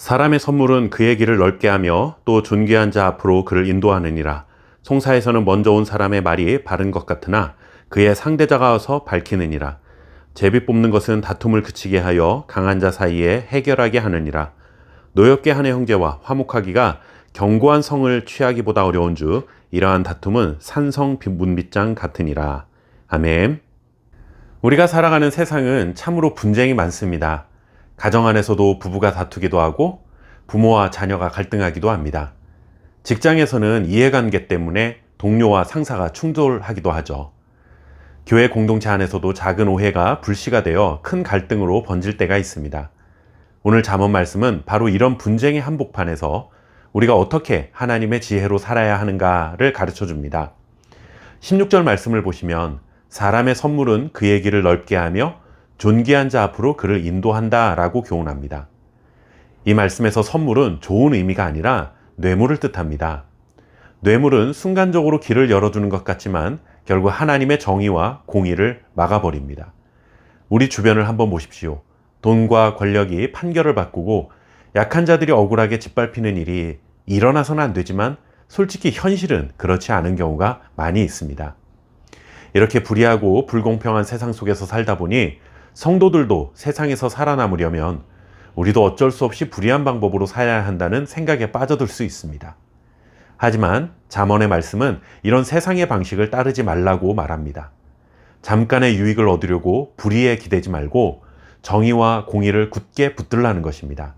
사람의 선물은 그의 길을 넓게 하며 또 존귀한 자 앞으로 그를 인도하느니라. 송사에서는 먼저 온 사람의 말이 바른 것 같으나 그의 상대자가 와서 밝히느니라. 제비 뽑는 것은 다툼을 그치게 하여 강한 자 사이에 해결하게 하느니라. 노엽게 하는 형제와 화목하기가 견고한 성을 취하기보다 어려운 주 이러한 다툼은 산성 문빗장 같으니라. 아멘. 우리가 살아가는 세상은 참으로 분쟁이 많습니다. 가정 안에서도 부부가 다투기도 하고 부모와 자녀가 갈등하기도 합니다. 직장에서는 이해관계 때문에 동료와 상사가 충돌하기도 하죠. 교회 공동체 안에서도 작은 오해가 불씨가 되어 큰 갈등으로 번질 때가 있습니다. 오늘 잠언 말씀은 바로 이런 분쟁의 한복판에서 우리가 어떻게 하나님의 지혜로 살아야 하는가를 가르쳐 줍니다. 16절 말씀을 보시면 사람의 선물은 그의 길을 넓게 하며 존귀한 자 앞으로 그를 인도한다 라고 교훈합니다. 이 말씀에서 선물은 좋은 의미가 아니라 뇌물을 뜻합니다. 뇌물은 순간적으로 길을 열어주는 것 같지만 결국 하나님의 정의와 공의를 막아버립니다. 우리 주변을 한번 보십시오. 돈과 권력이 판결을 바꾸고 약한 자들이 억울하게 짓밟히는 일이 일어나서는 안 되지만 솔직히 현실은 그렇지 않은 경우가 많이 있습니다. 이렇게 불의하고 불공평한 세상 속에서 살다 보니 성도들도 세상에서 살아남으려면 우리도 어쩔 수 없이 불의한 방법으로 살아야 한다는 생각에 빠져들 수 있습니다. 하지만 잠언의 말씀은 이런 세상의 방식을 따르지 말라고 말합니다. 잠깐의 유익을 얻으려고 불의에 기대지 말고 정의와 공의를 굳게 붙들라는 것입니다.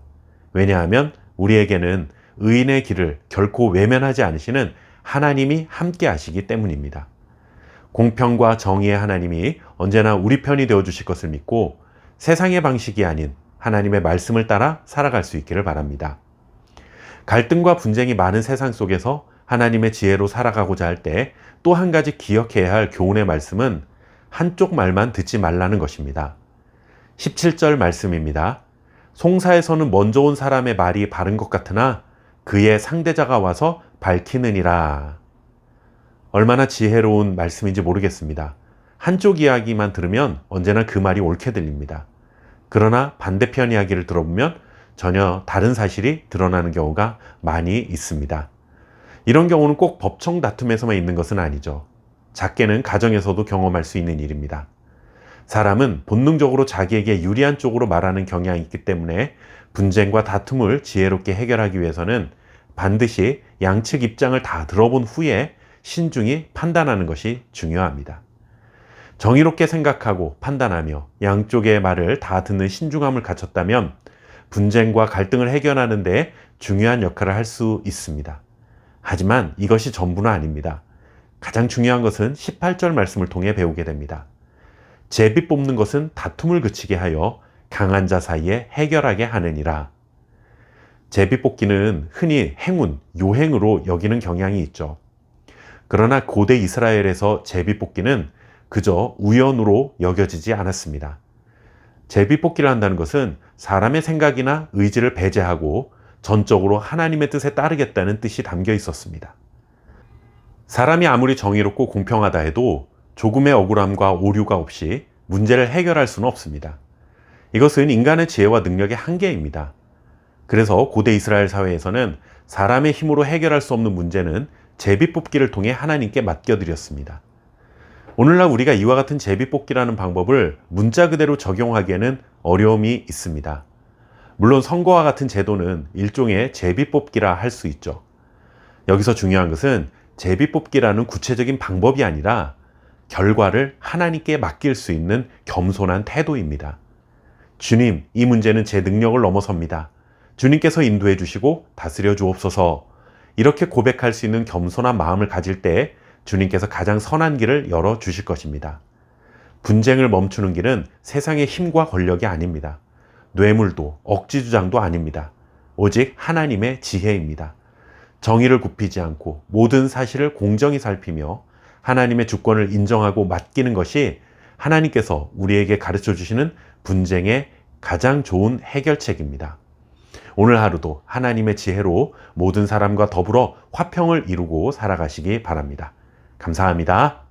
왜냐하면 우리에게는 의인의 길을 결코 외면하지 않으시는 하나님이 함께 하시기 때문입니다. 공평과 정의의 하나님이 언제나 우리 편이 되어주실 것을 믿고 세상의 방식이 아닌 하나님의 말씀을 따라 살아갈 수 있기를 바랍니다. 갈등과 분쟁이 많은 세상 속에서 하나님의 지혜로 살아가고자 할 때 또 한 가지 기억해야 할 교훈의 말씀은 한쪽 말만 듣지 말라는 것입니다. 17절 말씀입니다. 송사에서는 먼저 온 사람의 말이 바른 것 같으나 그의 상대자가 와서 밝히느니라. 얼마나 지혜로운 말씀인지 모르겠습니다. 한쪽 이야기만 들으면 언제나 그 말이 옳게 들립니다. 그러나 반대편 이야기를 들어보면 전혀 다른 사실이 드러나는 경우가 많이 있습니다. 이런 경우는 꼭 법정 다툼에서만 있는 것은 아니죠. 작게는 가정에서도 경험할 수 있는 일입니다. 사람은 본능적으로 자기에게 유리한 쪽으로 말하는 경향이 있기 때문에 분쟁과 다툼을 지혜롭게 해결하기 위해서는 반드시 양측 입장을 다 들어본 후에 신중히 판단하는 것이 중요합니다. 정의롭게 생각하고 판단하며 양쪽의 말을 다 듣는 신중함을 갖췄다면 분쟁과 갈등을 해결하는 데 중요한 역할을 할 수 있습니다. 하지만 이것이 전부는 아닙니다. 가장 중요한 것은 18절 말씀을 통해 배우게 됩니다. 제비 뽑는 것은 다툼을 그치게 하여 강한 자 사이에 해결하게 하느니라. 제비 뽑기는 흔히 행운, 요행으로 여기는 경향이 있죠. 그러나 고대 이스라엘에서 제비 뽑기는 그저 우연으로 여겨지지 않았습니다. 제비 뽑기를 한다는 것은 사람의 생각이나 의지를 배제하고 전적으로 하나님의 뜻에 따르겠다는 뜻이 담겨 있었습니다. 사람이 아무리 정의롭고 공평하다 해도 조금의 억울함과 오류가 없이 문제를 해결할 수는 없습니다. 이것은 인간의 지혜와 능력의 한계입니다. 그래서 고대 이스라엘 사회에서는 사람의 힘으로 해결할 수 없는 문제는 제비 뽑기를 통해 하나님께 맡겨드렸습니다. 오늘날 우리가 이와 같은 제비 뽑기라는 방법을 문자 그대로 적용하기에는 어려움이 있습니다. 물론 선거와 같은 제도는 일종의 제비 뽑기라 할 수 있죠. 여기서 중요한 것은 제비 뽑기라는 구체적인 방법이 아니라 결과를 하나님께 맡길 수 있는 겸손한 태도입니다. 주님, 이 문제는 제 능력을 넘어섭니다. 주님께서 인도해 주시고 다스려 주옵소서. 이렇게 고백할 수 있는 겸손한 마음을 가질 때 주님께서 가장 선한 길을 열어 주실 것입니다. 분쟁을 멈추는 길은 세상의 힘과 권력이 아닙니다. 뇌물도 억지 주장도 아닙니다. 오직 하나님의 지혜입니다. 정의를 굽히지 않고 모든 사실을 공정히 살피며 하나님의 주권을 인정하고 맡기는 것이 하나님께서 우리에게 가르쳐 주시는 분쟁의 가장 좋은 해결책입니다. 오늘 하루도 하나님의 지혜로 모든 사람과 더불어 화평을 이루고 살아가시기 바랍니다. 감사합니다.